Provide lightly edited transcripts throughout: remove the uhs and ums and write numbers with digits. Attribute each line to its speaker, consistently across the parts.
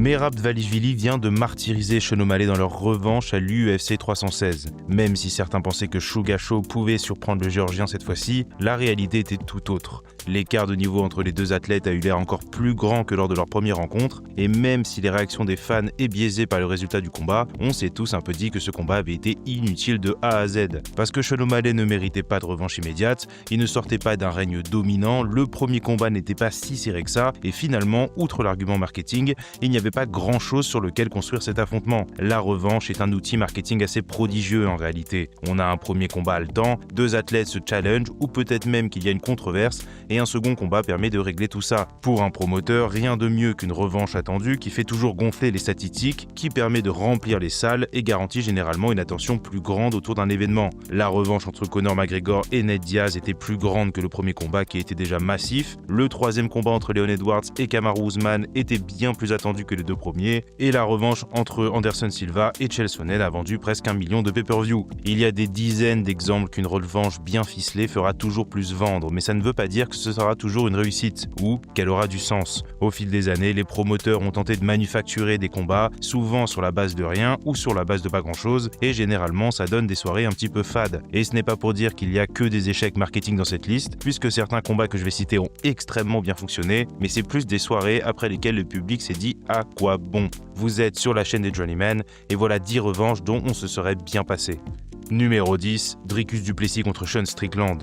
Speaker 1: Merab Dvalishvili vient de martyriser Sean O'Malley dans leur revanche à l'UFC 316. Même si certains pensaient que Suga Show pouvait surprendre le Géorgien cette fois-ci, la réalité était tout autre. L'écart de niveau entre les deux athlètes a eu l'air encore plus grand que lors de leur première rencontre, et même si les réactions des fans est biaisée par le résultat du combat, on s'est tous un peu dit que ce combat avait été inutile de A à Z. Parce que Sean O'Malley ne méritait pas de revanche immédiate, il ne sortait pas d'un règne dominant, le premier combat n'était pas si serré que ça, et finalement, outre l'argument marketing, il n'y avait pas grand-chose sur lequel construire cet affrontement. La revanche est un outil marketing assez prodigieux en réalité. On a un premier combat haletant, deux athlètes se challenge, ou peut-être même qu'il y a une controverse, et un second combat permet de régler tout ça. Pour un promoteur, rien de mieux qu'une revanche attendue qui fait toujours gonfler les statistiques, qui permet de remplir les salles et garantit généralement une attention plus grande autour d'un événement. La revanche entre Conor McGregor et Nate Diaz était plus grande que le premier combat qui était déjà massif. Le troisième combat entre Leon Edwards et Kamaru Usman était bien plus attendu que les deux premiers. Et la revanche entre Anderson Silva et Chael Sonnen a vendu presque 1 million de pay-per-view. Il y a des dizaines d'exemples qu'une revanche bien ficelée fera toujours plus vendre, mais ça ne veut pas dire que ce sera toujours une réussite ou qu'elle aura du sens. Au fil des années, les promoteurs ont tenté de manufacturer des combats, souvent sur la base de rien ou sur la base de pas grand-chose, et généralement ça donne des soirées un petit peu fades. Et ce n'est pas pour dire qu'il y a que des échecs marketing dans cette liste, puisque certains combats que je vais citer ont extrêmement bien fonctionné, mais c'est plus des soirées après lesquelles le public s'est dit à quoi bon. Vous êtes sur la chaîne des Journeymen, et voilà 10 revanches dont on se serait bien passé. Numéro 10, Dricus du Plessis contre Sean Strickland.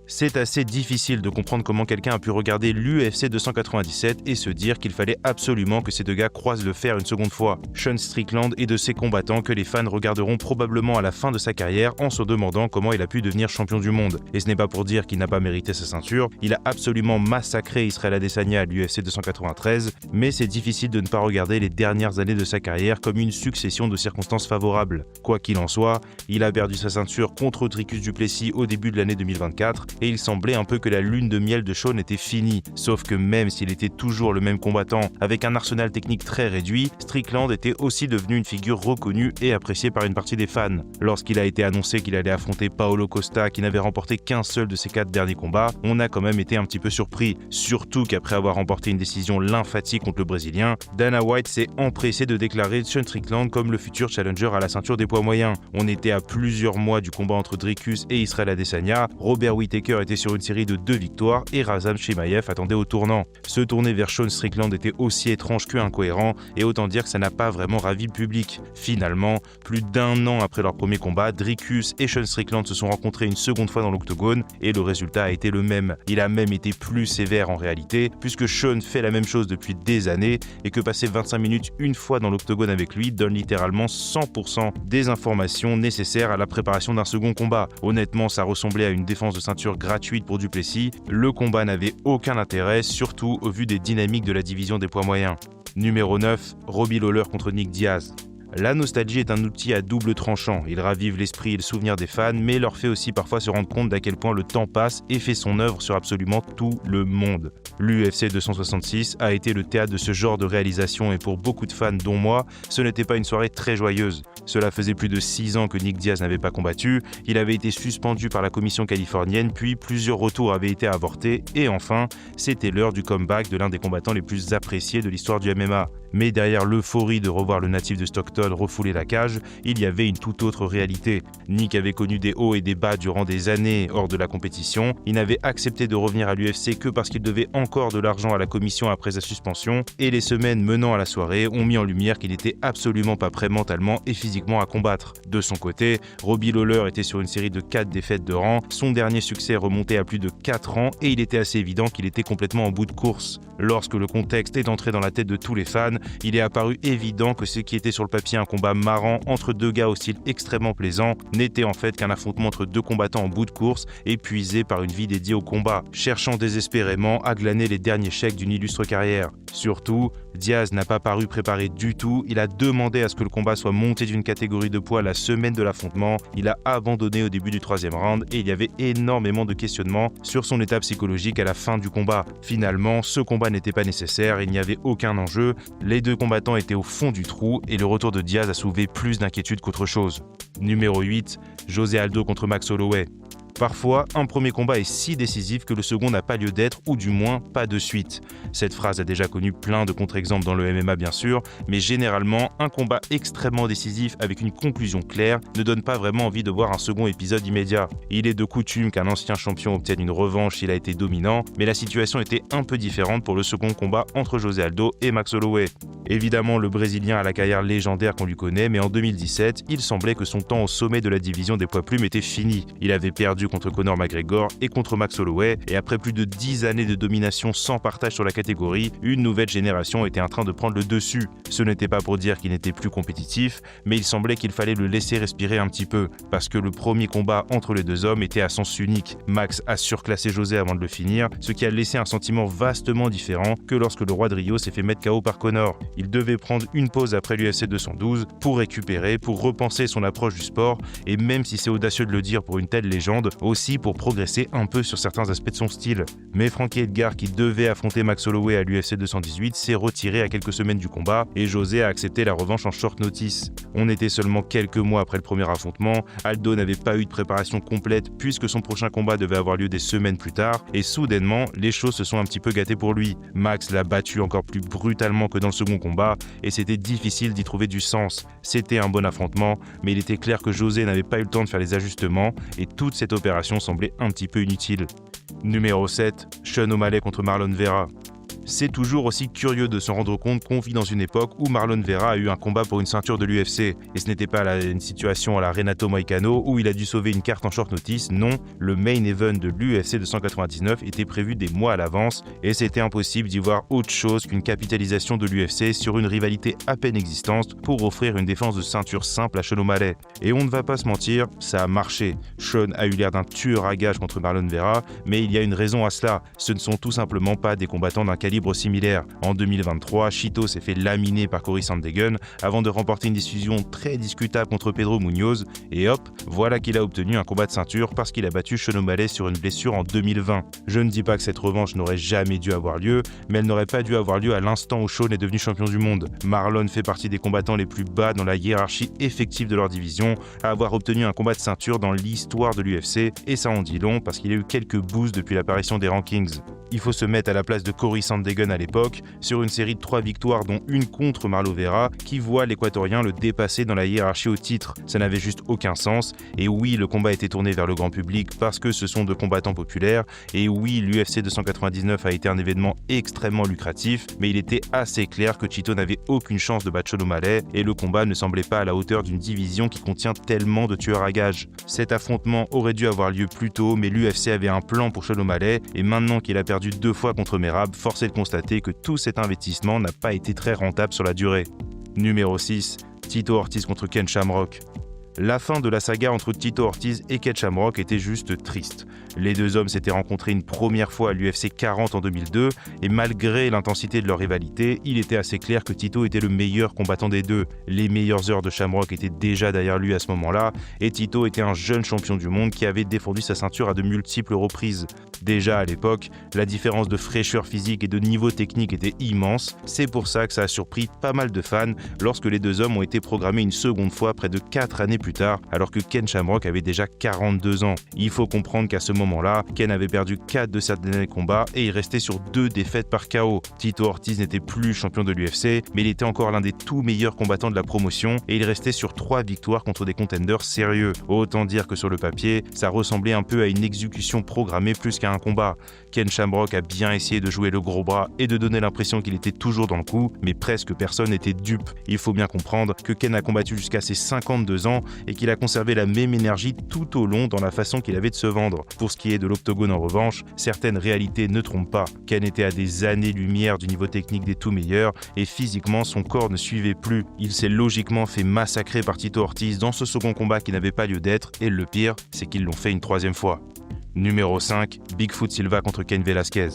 Speaker 1: C'est assez difficile de comprendre comment quelqu'un a pu regarder l'UFC 297 et se dire qu'il fallait absolument que ces deux gars croisent le fer une seconde fois. Sean Strickland est de ces combattants que les fans regarderont probablement à la fin de sa carrière en se demandant comment il a pu devenir champion du monde. Et ce n'est pas pour dire qu'il n'a pas mérité sa ceinture, il a absolument massacré Israel Adesanya à l'UFC 293, mais c'est difficile de ne pas regarder les dernières années de sa carrière comme une succession de circonstances favorables. Quoi qu'il en soit, il a perdu sa ceinture contre Dricus du Plessis au début de l'année 2024, et il semblait un peu que la lune de miel de Sean était finie. Sauf que même s'il était toujours le même combattant, avec un arsenal technique très réduit, Strickland était aussi devenu une figure reconnue et appréciée par une partie des fans. Lorsqu'il a été annoncé qu'il allait affronter Paulo Costa, qui n'avait remporté qu'un seul de ses 4 derniers combats, on a quand même été un petit peu surpris. Surtout qu'après avoir remporté une décision lymphatique contre le Brésilien, Dana White s'est empressé de déclarer Sean Strickland comme le futur challenger à la ceinture des poids moyens. On était à plusieurs mois du combat entre Dricus et Israel Adesanya, Robert Whittaker était sur une série de 2 victoires et Razam Chimaev attendait au tournant. Se tourner vers Sean Strickland était aussi étrange que incohérent et autant dire que ça n'a pas vraiment ravi le public. Finalement, plus d'1 an après leur premier combat, Dricus et Sean Strickland se sont rencontrés une seconde fois dans l'octogone et le résultat a été le même. Il a même été plus sévère en réalité, puisque Sean fait la même chose depuis des années et que passer 25 minutes une fois dans l'octogone avec lui donne littéralement 100% des informations nécessaires à la préparation d'un second combat. Honnêtement, ça ressemblait à une défense de ceinture gratuite pour du Plessis. Le combat n'avait aucun intérêt, surtout au vu des dynamiques de la division des poids moyens. Numéro 9, Robbie Lawler contre Nick Diaz. La nostalgie est un outil à double tranchant. Il ravive l'esprit et le souvenir des fans, mais leur fait aussi parfois se rendre compte d'à quel point le temps passe et fait son œuvre sur absolument tout le monde. L'UFC 266 a été le théâtre de ce genre de réalisation et pour beaucoup de fans, dont moi, ce n'était pas une soirée très joyeuse. Cela faisait plus de 6 ans que Nick Diaz n'avait pas combattu, il avait été suspendu par la commission californienne, puis plusieurs retours avaient été avortés, et enfin, c'était l'heure du comeback de l'un des combattants les plus appréciés de l'histoire du MMA. Mais derrière l'euphorie de revoir le natif de Stockton refouler la cage, il y avait une toute autre réalité. Nick avait connu des hauts et des bas durant des années hors de la compétition, il n'avait accepté de revenir à l'UFC que parce qu'il devait encore de l'argent à la commission après sa suspension, et les semaines menant à la soirée ont mis en lumière qu'il n'était absolument pas prêt mentalement et physiquement à combattre. De son côté, Robbie Lawler était sur une série de 4 défaites de rang, son dernier succès remontait à plus de 4 ans et il était assez évident qu'il était complètement en bout de course. Lorsque le contexte est entré dans la tête de tous les fans, il est apparu évident que ce qui était sur le papier un combat marrant entre deux gars au style extrêmement plaisant n'était en fait qu'un affrontement entre deux combattants en bout de course, épuisés par une vie dédiée au combat, cherchant désespérément à glaner les derniers chèques d'une illustre carrière. Surtout, Diaz n'a pas paru préparé du tout, il a demandé à ce que le combat soit monté d'une catégorie de poids la semaine de l'affrontement, il a abandonné au début du 3e round et il y avait énormément de questionnements sur son état psychologique à la fin du combat. Finalement, ce combat n'était pas nécessaire, il n'y avait aucun enjeu, les deux combattants étaient au fond du trou et le retour de Diaz a soulevé plus d'inquiétude qu'autre chose. Numéro 8, José Aldo contre Max Holloway. Parfois, un premier combat est si décisif que le second n'a pas lieu d'être, ou du moins pas de suite. Cette phrase a déjà connu plein de contre-exemples dans le MMA bien sûr, mais généralement, un combat extrêmement décisif avec une conclusion claire ne donne pas vraiment envie de voir un second épisode immédiat. Il est de coutume qu'un ancien champion obtienne une revanche s'il a été dominant, mais la situation était un peu différente pour le second combat entre José Aldo et Max Holloway. Évidemment, le Brésilien a la carrière légendaire qu'on lui connaît, mais en 2017, il semblait que son temps au sommet de la division des poids plumes était fini. Il avait perdu contre Conor McGregor et contre Max Holloway, et après plus de 10 années de domination sans partage sur la catégorie, une nouvelle génération était en train de prendre le dessus. Ce n'était pas pour dire qu'il n'était plus compétitif, mais il semblait qu'il fallait le laisser respirer un petit peu, parce que le premier combat entre les deux hommes était à sens unique. Max a surclassé José avant de le finir, ce qui a laissé un sentiment vastement différent que lorsque le roi de Rio s'est fait mettre KO par Conor. Il devait prendre une pause après l'UFC 212 pour récupérer, pour repenser son approche du sport, et même si c'est audacieux de le dire pour une telle légende, aussi pour progresser un peu sur certains aspects de son style. Mais Frankie Edgar, qui devait affronter Max Holloway à l'UFC 218, s'est retiré à quelques semaines du combat et José a accepté la revanche en short notice. On était seulement quelques mois après le premier affrontement, Aldo n'avait pas eu de préparation complète puisque son prochain combat devait avoir lieu des semaines plus tard, et soudainement, les choses se sont un petit peu gâtées pour lui. Max l'a battu encore plus brutalement que dans le second combat, et c'était difficile d'y trouver du sens. C'était un bon affrontement, mais il était clair que José n'avait pas eu le temps de faire les ajustements, et toute cette opération semblait un petit peu inutile. Numéro 7, Sean O'Malley contre Marlon Vera. C'est toujours aussi curieux de se rendre compte qu'on vit dans une époque où Marlon Vera a eu un combat pour une ceinture de l'UFC. Et ce n'était pas une situation à la Renato Moicano où il a dû sauver une carte en short notice. Non, le main event de l'UFC 299 était prévu des mois à l'avance et c'était impossible d'y voir autre chose qu'une capitalisation de l'UFC sur une rivalité à peine existante pour offrir une défense de ceinture simple à Sean O'Malley. Et on ne va pas se mentir, ça a marché. Sean a eu l'air d'un tueur à gages contre Marlon Vera, mais il y a une raison à cela. Ce ne sont tout simplement pas des combattants d'un calibre similaire. En 2023, Chito s'est fait laminer par Cory Sandhagen avant de remporter une décision très discutable contre Pedro Munoz et hop, voilà qu'il a obtenu un combat de ceinture parce qu'il a battu Sean O'Malley sur une blessure en 2020. Je ne dis pas que cette revanche n'aurait jamais dû avoir lieu, mais elle n'aurait pas dû avoir lieu à l'instant où Sean est devenu champion du monde. Marlon fait partie des combattants les plus bas dans la hiérarchie effective de leur division, à avoir obtenu un combat de ceinture dans l'histoire de l'UFC, et ça en dit long parce qu'il a eu quelques boosts depuis l'apparition des rankings. Il faut se mettre à la place de Cory Sandhagen à l'époque, sur une série de 3 victoires dont une contre Marlon Vera, qui voit l'Équatorien le dépasser dans la hiérarchie au titre. Ça n'avait juste aucun sens, et oui, le combat était tourné vers le grand public parce que ce sont de combattants populaires, et oui, l'UFC 299 a été un événement extrêmement lucratif, mais il était assez clair que Chito n'avait aucune chance de battre Sean O'Malley, et le combat ne semblait pas à la hauteur d'une division qui contient tellement de tueurs à gages. Cet affrontement aurait dû avoir lieu plus tôt, mais l'UFC avait un plan pour Sean O'Malley, et maintenant qu'il a perdu 2 fois contre Merab, force est de constater que tout cet investissement n'a pas été très rentable sur la durée. Numéro 6, Tito Ortiz contre Ken Shamrock. La fin de la saga entre Tito Ortiz et Ken Shamrock était juste triste. Les deux hommes s'étaient rencontrés une première fois à l'UFC 40 en 2002, et malgré l'intensité de leur rivalité, il était assez clair que Tito était le meilleur combattant des deux. Les meilleures heures de Shamrock étaient déjà derrière lui à ce moment-là, et Tito était un jeune champion du monde qui avait défendu sa ceinture à de multiples reprises. Déjà à l'époque, la différence de fraîcheur physique et de niveau technique était immense, c'est pour ça que ça a surpris pas mal de fans lorsque les deux hommes ont été programmés une seconde fois près de 4 années plus tard, alors que Ken Shamrock avait déjà 42 ans. Il faut comprendre qu'à ce moment-là, Ken avait perdu 4 de ses derniers combats et il restait sur 2 défaites par KO. Tito Ortiz n'était plus champion de l'UFC, mais il était encore l'un des tout meilleurs combattants de la promotion et il restait sur 3 victoires contre des contenders sérieux. Autant dire que sur le papier, ça ressemblait un peu à une exécution programmée plus qu'à un combat. Ken Shamrock a bien essayé de jouer le gros bras et de donner l'impression qu'il était toujours dans le coup, mais presque personne n'était dupe. Il faut bien comprendre que Ken a combattu jusqu'à ses 52 ans et qu'il a conservé la même énergie tout au long dans la façon qu'il avait de se vendre. Pour ce qui est de l'octogone en revanche, certaines réalités ne trompent pas. Ken était à des années-lumière du niveau technique des tout meilleurs et physiquement son corps ne suivait plus. Il s'est logiquement fait massacrer par Tito Ortiz dans ce second combat qui n'avait pas lieu d'être et le pire, c'est qu'ils l'ont fait une 3e fois. Numéro 5, Bigfoot Silva contre Cain Velasquez.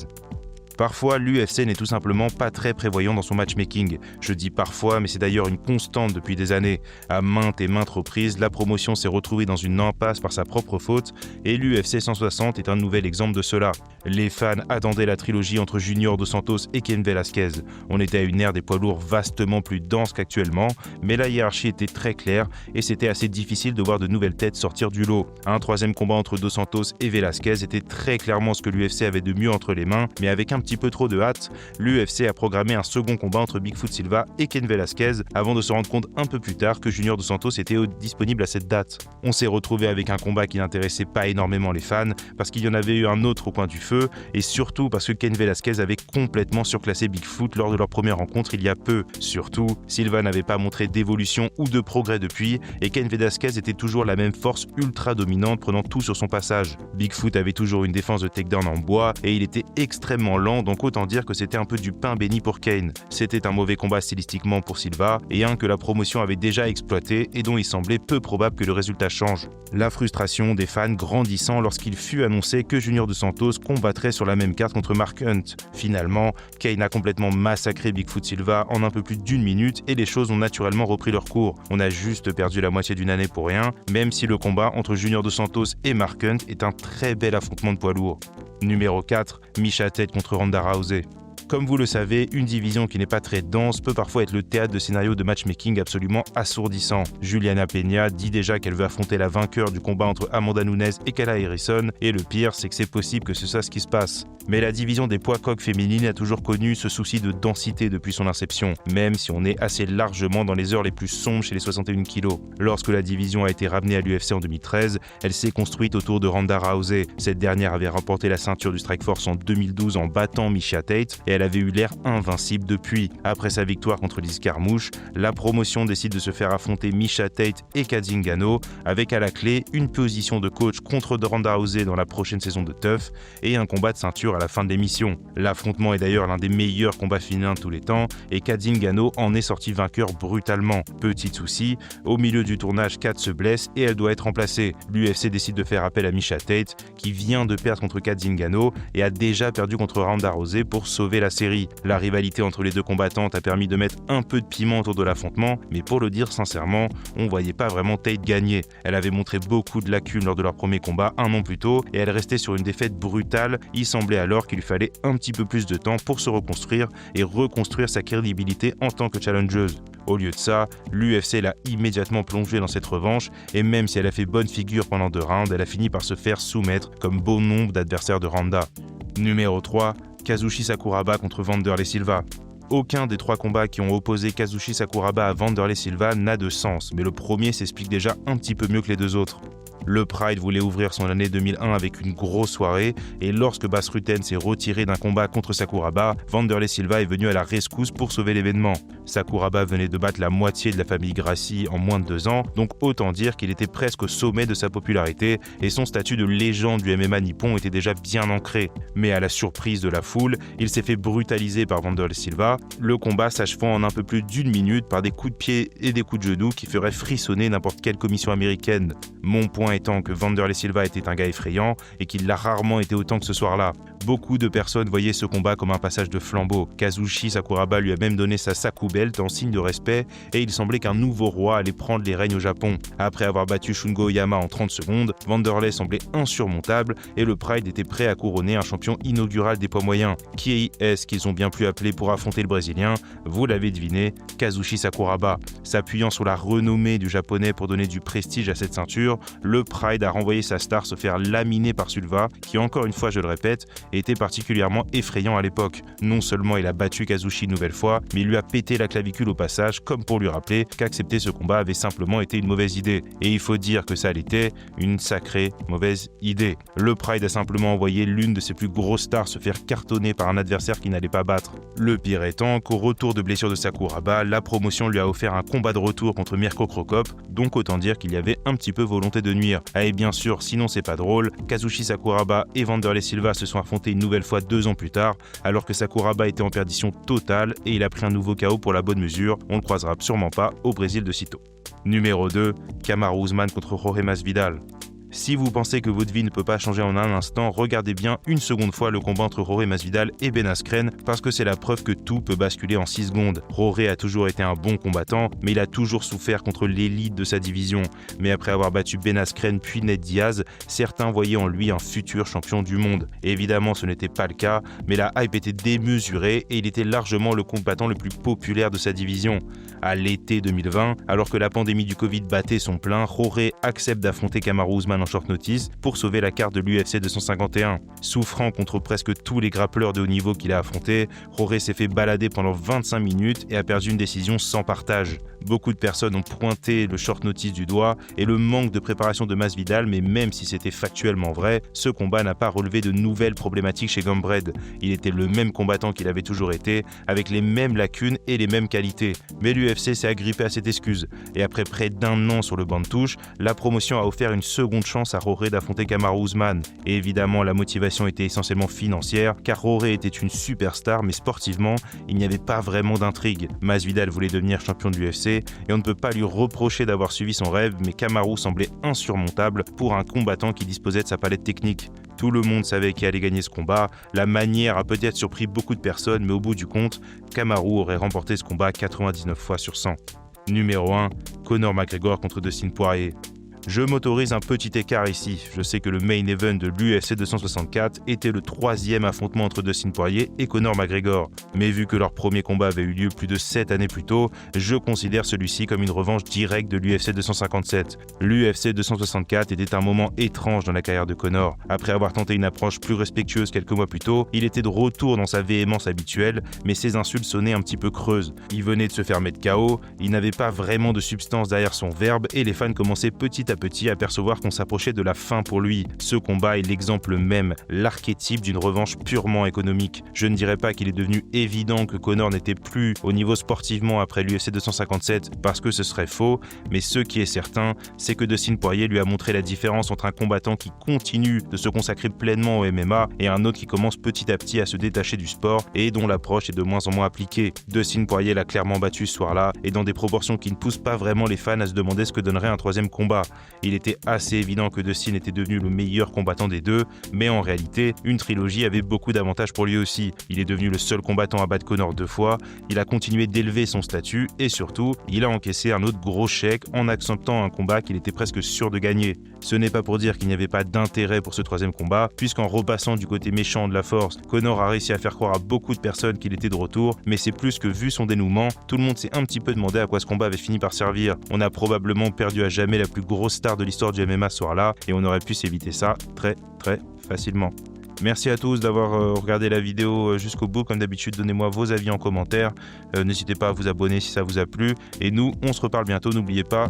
Speaker 1: Parfois, l'UFC n'est tout simplement pas très prévoyant dans son matchmaking. Je dis parfois, mais c'est d'ailleurs une constante depuis des années. À maintes et maintes reprises, la promotion s'est retrouvée dans une impasse par sa propre faute, et l'UFC 160 est un nouvel exemple de cela. Les fans attendaient la trilogie entre Junior Dos Santos et Cain Velasquez. On était à une ère des poids lourds vastement plus dense qu'actuellement, mais la hiérarchie était très claire et c'était assez difficile de voir de nouvelles têtes sortir du lot. Un troisième combat entre Dos Santos et Velasquez était très clairement ce que l'UFC avait de mieux entre les mains, mais avec un petit peu trop de hâte, l'UFC a programmé un second combat entre Bigfoot Silva et Cain Velasquez avant de se rendre compte un peu plus tard que Junior Dos Santos était disponible à cette date. On s'est retrouvé avec un combat qui n'intéressait pas énormément les fans parce qu'il y en avait eu un autre au coin du feu et surtout parce que Cain Velasquez avait complètement surclassé Bigfoot lors de leur première rencontre il y a peu. Surtout, Silva n'avait pas montré d'évolution ou de progrès depuis et Cain Velasquez était toujours la même force ultra dominante prenant tout sur son passage. Bigfoot avait toujours une défense de takedown en bois et il était extrêmement lent, donc autant dire que c'était un peu du pain béni pour Cain. C'était un mauvais combat stylistiquement pour Silva et un que la promotion avait déjà exploité et dont il semblait peu probable que le résultat change. La frustration des fans grandissant lorsqu'il fut annoncé que Junior Dos Santos combattrait sur la même carte contre Mark Hunt. Finalement, Cain a complètement massacré Bigfoot Silva en un peu plus d'1 minute et les choses ont naturellement repris leur cours. On a juste perdu la moitié d'une année pour rien, même si le combat entre Junior Dos Santos et Mark Hunt est un très bel affrontement de poids lourd. Numéro 4, Miesha Tate contre Ronda Rousey. Comme vous le savez, une division qui n'est pas très dense peut parfois être le théâtre de scénarios de matchmaking absolument assourdissants. Juliana Peña dit déjà qu'elle veut affronter la vainqueur du combat entre Amanda Nunes et Kayla Harrison, et le pire, c'est que c'est possible que ce soit ce qui se passe. Mais la division des poids coqs féminines a toujours connu ce souci de densité depuis son inception, même si on est assez largement dans les heures les plus sombres chez les 61 kg. Lorsque la division a été ramenée à l'UFC en 2013, elle s'est construite autour de Ronda Rousey. Cette dernière avait remporté la ceinture du Strikeforce en 2012 en battant Miesha Tate, et elle avait eu l'air invincible depuis. Après sa victoire contre Liz Carmouche, la promotion décide de se faire affronter Miesha Tate et Kat Zingano, avec à la clé une position de coach contre Ronda Rousey dans la prochaine saison de TUF et un combat de ceinture à la fin de l'émission. L'affrontement est d'ailleurs l'un des meilleurs combats féminins de tous les temps et Kat Zingano en est sortie vainqueur brutalement. Petit souci, au milieu du tournage, Kat se blesse et elle doit être remplacée. L'UFC décide de faire appel à Miesha Tate, qui vient de perdre contre Kat Zingano et a déjà perdu contre Ronda Rousey pour sauver la série. La rivalité entre les deux combattantes a permis de mettre un peu de piment autour de l'affrontement, mais pour le dire sincèrement, on voyait pas vraiment Tate gagner. Elle avait montré beaucoup de lacunes lors de leur premier combat un an plus tôt et elle restait sur une défaite brutale. Il semblait alors qu'il lui fallait un petit peu plus de temps pour se reconstruire et reconstruire sa crédibilité en tant que challengeuse. Au lieu de ça, l'UFC l'a immédiatement plongée dans cette revanche et même si elle a fait bonne figure pendant 2 rounds, elle a fini par se faire soumettre comme bon nombre d'adversaires de Ronda. Numéro 3, Kazushi Sakuraba contre Wanderlei Silva. Aucun des 3 combats qui ont opposé Kazushi Sakuraba à Wanderlei Silva n'a de sens, mais le premier s'explique déjà un petit peu mieux que les 2 autres. Le Pride voulait ouvrir son année 2001 avec une grosse soirée et lorsque Bas Rutten s'est retiré d'un combat contre Sakuraba, Wanderlei Silva est venu à la rescousse pour sauver l'événement. Sakuraba venait de battre la moitié de la famille Gracie en moins de 2 ans, donc autant dire qu'il était presque au sommet de sa popularité et son statut de légende du MMA nippon était déjà bien ancré. Mais à la surprise de la foule, il s'est fait brutaliser par Wanderlei Silva, le combat s'achevant en un peu plus d'1 minute par des coups de pied et des coups de genoux qui feraient frissonner n'importe quelle commission américaine. Mon point étant que Wanderlei Silva était un gars effrayant et qu'il l'a rarement été autant que ce soir-là. Beaucoup de personnes voyaient ce combat comme un passage de flambeau. Kazushi Sakuraba lui a même donné sa Saku Belt en signe de respect et il semblait qu'un nouveau roi allait prendre les règnes au Japon. Après avoir battu Shungo Oyama en 30 secondes, Wanderlei semblait insurmontable et le Pride était prêt à couronner un champion inaugural des poids moyens. Qui est-ce qu'ils ont bien pu appeler pour affronter le Brésilien? Vous l'avez deviné, Kazushi Sakuraba. S'appuyant sur la renommée du japonais pour donner du prestige à cette ceinture, le Pride a renvoyé sa star se faire laminer par Silva, qui encore une fois, je le répète, était particulièrement effrayant à l'époque. Non seulement il a battu Kazushi une nouvelle fois, mais il lui a pété la clavicule au passage, comme pour lui rappeler qu'accepter ce combat avait simplement été une mauvaise idée. Et il faut dire que ça l'était, une sacrée mauvaise idée. Le Pride a simplement envoyé l'une de ses plus grosses stars se faire cartonner par un adversaire qu'il n'allait pas battre. Le pire étant qu'au retour de blessure de Sakuraba, la promotion lui a offert un combat de retour contre Mirko Cro Cop, donc autant dire qu'il y avait un petit peu volonté de nuire. Ah et bien sûr, sinon c'est pas drôle, Kazushi Sakuraba et Wanderlei Silva se sont affrontés une nouvelle fois 2 ans plus tard, alors que Sakuraba était en perdition totale et il a pris un nouveau KO pour la bonne mesure, on le croisera sûrement pas au Brésil de sitôt. Numéro 2, Kamaru Usman contre Jorge Masvidal. Si vous pensez que votre vie ne peut pas changer en un instant, regardez bien une seconde fois le combat entre Jorge Masvidal et Ben Askren parce que c'est la preuve que tout peut basculer en 6 secondes. Jorge a toujours été un bon combattant, mais il a toujours souffert contre l'élite de sa division. Mais après avoir battu Ben Askren puis Nate Diaz, certains voyaient en lui un futur champion du monde. Et évidemment, ce n'était pas le cas, mais la hype était démesurée et il était largement le combattant le plus populaire de sa division. À l'été 2020, alors que la pandémie du Covid battait son plein, Jorge accepte d'affronter Kamaru Usman en short notice pour sauver la carte de l'UFC 251. Souffrant contre presque tous les grappleurs de haut niveau qu'il a affrontés, Jorge s'est fait balader pendant 25 minutes et a perdu une décision sans partage. Beaucoup de personnes ont pointé le short notice du doigt et le manque de préparation de Masvidal, mais même si c'était factuellement vrai, ce combat n'a pas relevé de nouvelles problématiques chez Gamebred. Il était le même combattant qu'il avait toujours été, avec les mêmes lacunes et les mêmes qualités. Mais l'UFC s'est agrippé à cette excuse, et après près d'1 an sur le banc de touche, la promotion a offert une seconde chance à Jorge d'affronter Kamaru Usman. Et évidemment, la motivation était essentiellement financière, car Jorge était une superstar, mais sportivement, il n'y avait pas vraiment d'intrigue. Masvidal voulait devenir champion de l'UFC, et on ne peut pas lui reprocher d'avoir suivi son rêve, mais Kamaru semblait insurmontable pour un combattant qui disposait de sa palette technique. Tout le monde savait qui allait gagner ce combat, la manière a peut-être surpris beaucoup de personnes, mais au bout du compte, Kamaru aurait remporté ce combat 99 fois sur 100. Numéro 1, Conor McGregor contre Dustin Poirier. Je m'autorise un petit écart ici. Je sais que le main event de l'UFC 264 était le 3e affrontement entre Dustin Poirier et Conor McGregor. Mais vu que leur premier combat avait eu lieu plus de 7 années plus tôt, je considère celui-ci comme une revanche directe de l'UFC 257. L'UFC 264 était un moment étrange dans la carrière de Conor. Après avoir tenté une approche plus respectueuse quelques mois plus tôt, il était de retour dans sa véhémence habituelle, mais ses insultes sonnaient un petit peu creuses. Il venait de se faire mettre KO, il n'avait pas vraiment de substance derrière son verbe et les fans commençaient petit à percevoir qu'on s'approchait de la fin pour lui. Ce combat est l'exemple même, l'archétype d'une revanche purement économique. Je ne dirais pas qu'il est devenu évident que Conor n'était plus au niveau sportivement après l'UFC 257 parce que ce serait faux, mais ce qui est certain, c'est que Dustin Poirier lui a montré la différence entre un combattant qui continue de se consacrer pleinement au MMA et un autre qui commence petit à petit à se détacher du sport et dont l'approche est de moins en moins appliquée. Dustin Poirier l'a clairement battu ce soir-là et dans des proportions qui ne poussent pas vraiment les fans à se demander ce que donnerait un 3e combat. Il était assez évident que Dustin était devenu le meilleur combattant des deux, mais en réalité, une trilogie avait beaucoup d'avantages pour lui aussi. Il est devenu le seul combattant à battre Conor 2 fois, il a continué d'élever son statut et surtout, il a encaissé un autre gros chèque en acceptant un combat qu'il était presque sûr de gagner. Ce n'est pas pour dire qu'il n'y avait pas d'intérêt pour ce 3e combat, puisqu'en repassant du côté méchant de la force, Conor a réussi à faire croire à beaucoup de personnes qu'il était de retour, mais c'est plus que vu son dénouement, tout le monde s'est un petit peu demandé à quoi ce combat avait fini par servir. On a probablement perdu à jamais la plus grosse star de l'histoire du MMA ce soir-là, et on aurait pu s'éviter ça très facilement. Merci à tous d'avoir regardé la vidéo jusqu'au bout. Comme d'habitude, donnez-moi vos avis en commentaire. N'hésitez pas à vous abonner si ça vous a plu. Et nous, on se reparle bientôt. N'oubliez pas,